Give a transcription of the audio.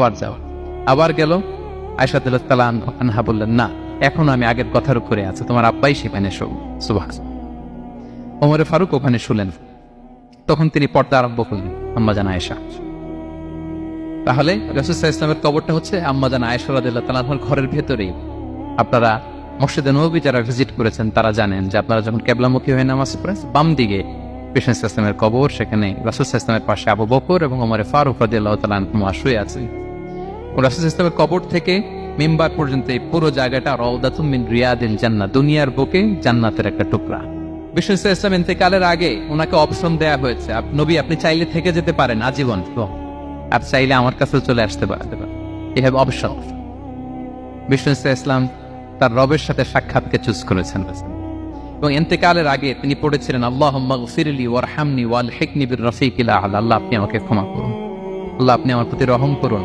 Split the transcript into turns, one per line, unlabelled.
আবার যাওয়া। আবার গেল, আয়েশা রাদিয়াল্লাহু তাআলা আনহা বললেন, না, এখন আমি আগের কথার উপরে আছে, তোমার আব্বাই সেখানে শো। সুবহানাল্লাহ। ওমরে ফারুক ওখানে শুলেন। তখন তিনি পর্দা আরম্ভ করলেন, আম্মাজান আয়েশা। তাহলে রাসূল সাল্লাল্লাহু আলাইহি ওয়াসাল্লামের কবরটা হচ্ছে আম্মাজান আয়েশা রাদিয়াল্লাহু তাআলা আনহার ঘরের ভেতরেই। আপনারা মসজিদে নববী যারা ভিজিট করেছেন তারা জানেন যে আপনারা যখন কিবলামুখী হয়ে নামাজ পড়েন, বাম দিকে রাসূল সাল্লাল্লাহু আলাইহি ওয়াসাল্লামের কবর, সেখানে রাসূল সাল্লাল্লাহু আলাইহি ওয়াসাল্লামের পাশে আবু বকর এবং ওমরে ফারুক রাদিয়াল্লাহু তাআলা আনহুমা শুয়ে আছেন। রাসূল সাল্লাল্লাহু আলাইহি ওয়াসাল্লামের কবর থেকে মিম্বার পর্যন্ত এই পুরো জায়গাটা রাউদাতুম মিন রিয়াদিল জান্নাহ, দুনিয়ার বুকে জান্নাতের একটা টুকরা। বিষ্ণু সাল্লাল্লাহু আলাইহি ওয়াসাল্লাম ইন্তেকালের আগে ওনাকে অপশন দেয়া হয়েছে, নবী আপনি চাইলে থেকে যেতে পারেন আজীবন, আর চাইলে আমার কাছে চলে আসতে পারেন। You have option. বিষ্ণু সাল্লাল্লাহু আলাইহি ওয়াসাল্লাম তার রবের সাথে সাক্ষাৎকে চুজ করেছেন এবং ইন্তেকালের আগে তিনি পড়েছিলেন, আল্লাহুম্মা গফিরলি ওয়ারহামনি ওয়ালহিকনি বির রফিকিল আ'লা। আল্লাহ আপনি আমাকে ক্ষমা করুন, আল্লাহ আপনি আমার প্রতি রহম করুন,